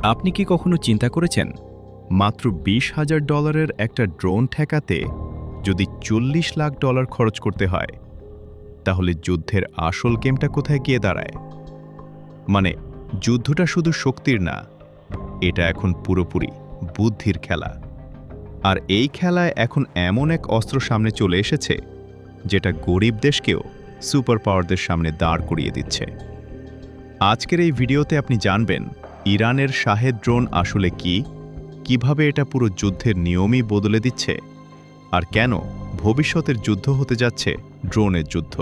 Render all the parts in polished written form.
আপনি কি কখনো চিন্তা করেছেন মাত্র $20,000 একটা ড্রোন ঠেকাতে যদি $40 লাখ খরচ করতে হয় তাহলে যুদ্ধের আসল গেমটা কোথায় গিয়ে দাঁড়ায়? মানে যুদ্ধটা শুধু শক্তির না, এটা এখন পুরোপুরি বুদ্ধির খেলা। আর এই খেলায় এখন এমন এক অস্ত্র সামনে চলে এসেছে যেটা গরিব দেশকেও সুপার পাওয়ারদের সামনে দাঁড় করিয়ে দিচ্ছে। আজকের এই ভিডিওতে আপনি জানবেন ইরানের শাহেদ ড্রোন আসলে কি, কিভাবে এটা পুরো যুদ্ধের নিয়মই বদলে দিচ্ছে, আর কেন ভবিষ্যতের যুদ্ধ হতে যাচ্ছে ড্রোনের যুদ্ধ।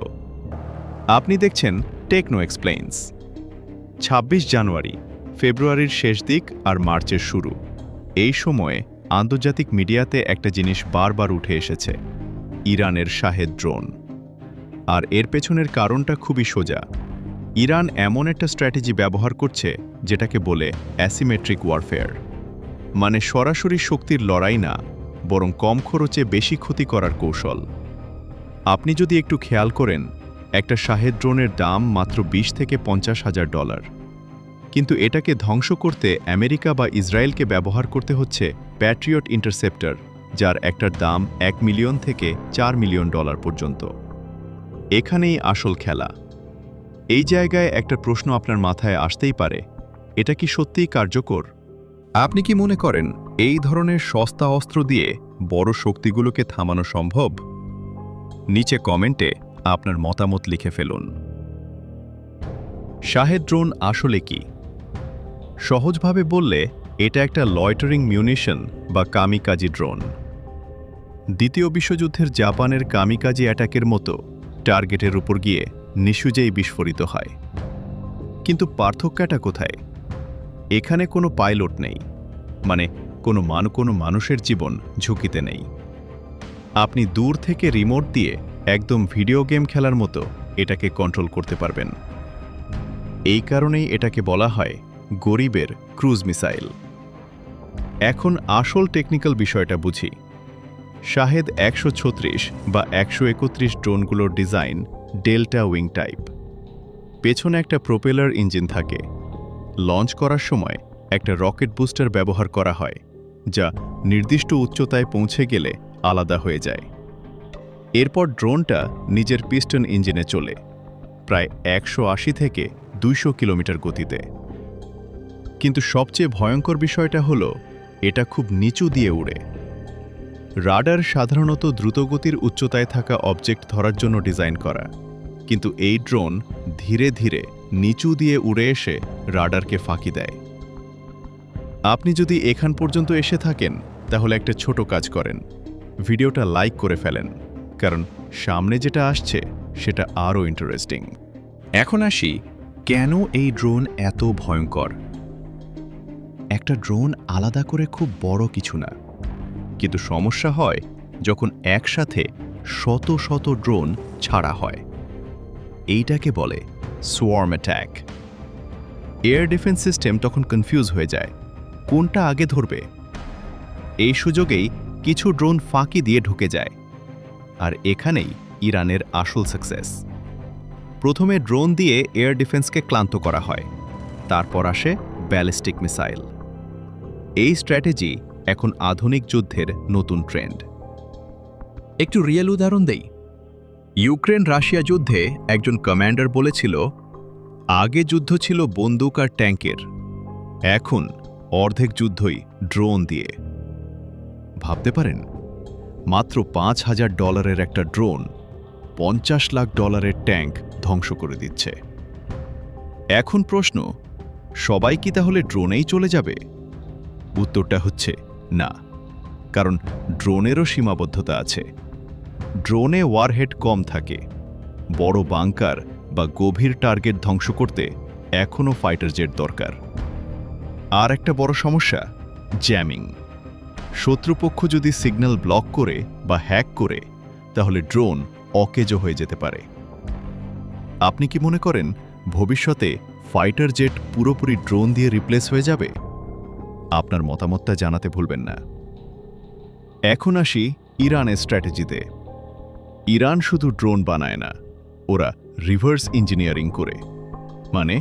আপনি দেখছেন টেকনো এক্সপ্লেইনস। 26 জানুয়ারি, ফেব্রুয়ারির শেষ দিক আর মার্চের শুরু। এই সময়ে আন্তর্জাতিক মিডিয়াতে একটা জিনিস বারবার উঠে এসেছে, ইরানের শাহেদ ড্রোন। আর এর পেছনের কারণটা খুবই সোজা। ইরান এমন একটা স্ট্র্যাটেজি ব্যবহার করছে যেটাকে বলে অ্যাসিমেট্রিক ওয়ারফেয়ার, মানে সরাসরি শক্তির লড়াই না, বরং কম খরচে বেশি ক্ষতি করার কৌশল। আপনি যদি একটু খেয়াল করেন, একটা শাহেদ ড্রোনের দাম মাত্র $20 থেকে $50,000, কিন্তু এটাকে ধ্বংস করতে আমেরিকা বা ইসরায়েলকে ব্যবহার করতে হচ্ছে প্যাট্রিয়ট ইন্টারসেপ্টর, যার একটার দাম $1 মিলিয়ন থেকে $4 মিলিয়ন পর্যন্ত। এখানেই আসল খেলা। এই জায়গায় একটা প্রশ্ন আপনার মাথায় আসতেই পারে, এটা কি সত্যিই কার্যকর? আপনি কি মনে করেন এই ধরনের সস্তা অস্ত্র দিয়ে বড় শক্তিগুলোকে থামানো সম্ভব? নিচে কমেন্টে আপনার মতামত লিখে ফেলুন। শাহেদ ড্রোন আসলে কি? সহজভাবে বললে এটা একটা লয়টারিং মিউনিশন বা কামিকাজি ড্রোন। দ্বিতীয় বিশ্বযুদ্ধের জাপানের কামিকাজি অ্যাটাকের মতো টার্গেটের উপর গিয়ে নিশুজেই বিস্ফোরিত হয়। কিন্তু পার্থক্যটা কোথায়? এখানে কোনো পাইলট নেই, মানে কোনো মানুষের জীবন ঝুঁকিতে নেই। আপনি দূর থেকে রিমোট দিয়ে একদম ভিডিও গেম খেলার মতো এটাকে কন্ট্রোল করতে পারবেন। এই কারণেই এটাকে বলা হয় গরিবের ক্রুজ মিসাইল। এখন আসল টেকনিক্যাল বিষয়টা বুঝি। শাহেদ 136 বা 131 ড্রোনগুলোর ডিজাইন ডেল্টা উইং টাইপ। পেছনে একটা প্রোপেলার ইঞ্জিন থাকে। লঞ্চ করার সময় একটা রকেট বুস্টার ব্যবহার করা হয়, যা নির্দিষ্ট উচ্চতায় পৌঁছে গেলে আলাদা হয়ে যায়। এরপর ড্রোনটা নিজের পিস্টন ইঞ্জিনে চলে, প্রায় 180 থেকে 200 কিলোমিটার গতিতে। কিন্তু সবচেয়ে ভয়ঙ্কর বিষয়টা হলো এটা খুব নিচু দিয়ে উড়ে। রাডার সাধারণত দ্রুতগতির উচ্চতায় থাকা অবজেক্ট ধরার জন্য ডিজাইন করা, কিন্তু এই ড্রোন ধীরে ধীরে নিচু দিয়ে উড়ে এসে রাডারকে ফাঁকি দেয়। আপনি যদি এখান পর্যন্ত এসে থাকেন, তাহলে একটা ছোট কাজ করেন, ভিডিওটা লাইক করে ফেলেন, কারণ সামনে যেটা আসছে সেটা আরও ইন্টারেস্টিং। এখন আসি, কেন এই ড্রোন এত ভয়ঙ্কর? একটা ড্রোন আলাদা করে খুব বড় কিছু না, কিন্তু সমস্যা হয় যখন একসাথে শত শত ড্রোন ছাড়া হয়। এইটাকে বলে swarm attack. Air defence system তখন কনফিউজ হয়ে যায়, কোনটা আগে ধরবে। এই সুযোগেই কিছু ড্রোন ফাঁকি দিয়ে ঢুকে যায়। আর এখানেই ইরানের আসল সাকসেস। প্রথমে ড্রোন দিয়ে এয়ার ডিফেন্সকে ক্লান্ত করা হয়, তারপর আসে ব্যালিস্টিক মিসাইল। এই স্ট্র্যাটেজি এখন আধুনিক যুদ্ধের নতুন ট্রেন্ড। একটু রিয়েল উদাহরণ দেই। ইউক্রেন রাশিয়া যুদ্ধে একজন কমান্ডার বলেছিল, আগে যুদ্ধ ছিল বন্দুক আর ট্যাঙ্কের, এখন অর্ধেক যুদ্ধই ড্রোন দিয়ে। ভাবতে পারেন, মাত্র $5,000 একটা ড্রোন $50 লাখ ট্যাঙ্ক ধ্বংস করে দিচ্ছে। এখন প্রশ্ন, সবাই কি তাহলে ড্রোনেই চলে যাবে? উত্তরটা হচ্ছে না, কারণ ড্রোনেরও সীমাবদ্ধতা আছে। ড্রোনে ওয়ারহেড কম থাকে, বড় বাংকার বা গভীর টার্গেট ধ্বংস করতে এখনও ফাইটার জেট দরকার। আর একটা বড় সমস্যা, জ্যামিং। শত্রুপক্ষ যদি সিগন্যাল ব্লক করে বা হ্যাক করে, তাহলে ড্রোন অকেজো হয়ে যেতে পারে। আপনি কি মনে করেন ভবিষ্যতে ফাইটার জেট পুরোপুরি ড্রোন দিয়ে রিপ্লেস হয়ে যাবে? আপনার মতামতটা জানাতে ভুলবেন না। এখন আসি ইরানের স্ট্র্যাটেজিতে। ইরান শুধু ড্রোন বানায় না, ওরা রিভার্স ইঞ্জিনিয়ারিং করে। মানে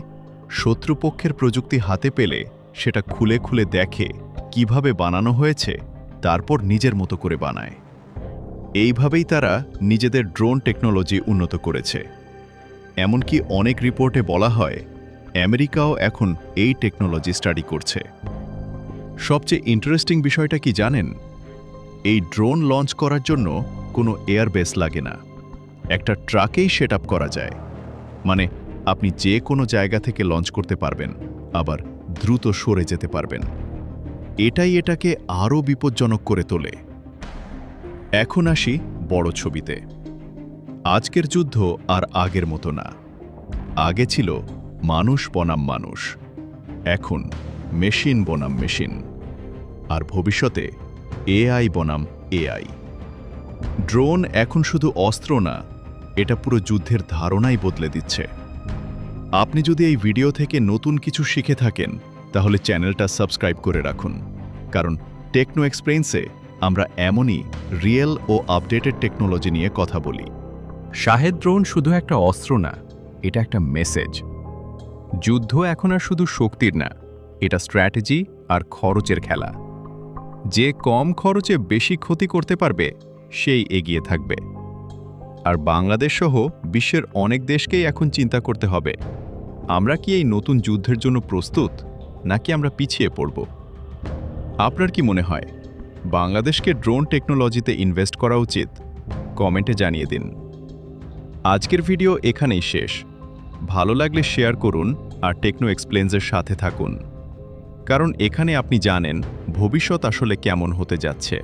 শত্রুপক্ষের প্রযুক্তি হাতে পেলে সেটা খুলে খুলে দেখে কিভাবে বানানো হয়েছে, তারপর নিজের মতো করে বানায়। এইভাবেই তারা নিজেদের ড্রোন টেকনোলজি উন্নত করেছে। এমনকি অনেক রিপোর্টে বলা হয় আমেরিকাও এখন এই টেকনোলজি স্টাডি করছে। সবচেয়ে ইন্টারেস্টিং বিষয়টা কি জানেন? এই ড্রোন লঞ্চ করার জন্য কোনো এয়ারবেস লাগে না, একটা ট্রাকেই সেট আপ করা যায়। মানে আপনি যে কোনো জায়গা থেকে লঞ্চ করতে পারবেন, আবার দ্রুত সরে যেতে পারবেন। এটাই এটাকে আরও বিপজ্জনক করে তোলে। এখন আসি বড় ছবিতে। আজকের যুদ্ধ আর আগের মতো না। আগে ছিল মানুষ বনাম মানুষ, এখন মেশিন বনাম মেশিন, আর ভবিষ্যতে এআই বনাম এআই। ড্রোন এখন শুধু অস্ত্র না, এটা পুরো যুদ্ধের ধারণাই বদলে দিচ্ছে। আপনি যদি এই ভিডিও থেকে নতুন কিছু শিখে থাকেন, তাহলে চ্যানেলটা সাবস্ক্রাইব করে রাখুন, কারণ টেকনো এক্সপ্লেইনসে আমরা এমনই রিয়েল ও আপডেটেড টেকনোলজি নিয়ে কথা বলি। শাহেদ ড্রোন শুধু একটা অস্ত্র না, এটা একটা মেসেজ। যুদ্ধ এখন আর শুধু শক্তির না, এটা স্ট্র্যাটেজি আর খরচের খেলা। যে কম খরচে বেশি ক্ষতি করতে পারবে, সেই এগিয়ে থাকবে। আর বাংলাদেশ সহ বিশ্বের অনেক দেশকেই এখন চিন্তা করতে হবে, আমরা কি এই নতুন যুদ্ধের জন্য প্রস্তুত, নাকি আমরা পিছিয়ে পড়ব? আপনার কি মনে হয়, বাংলাদেশকে ড্রোন টেকনোলজিতে ইনভেস্ট করা উচিত? কমেন্টে জানিয়ে দিন। আজকের ভিডিও এখানেই শেষ। ভালো লাগলে শেয়ার করুন আর টেকনো এক্সপ্লেইনসের সাথে থাকুন, কারণ এখানে আপনি জানেন ভবিষ্যৎ আসলে কেমন হতে যাচ্ছে।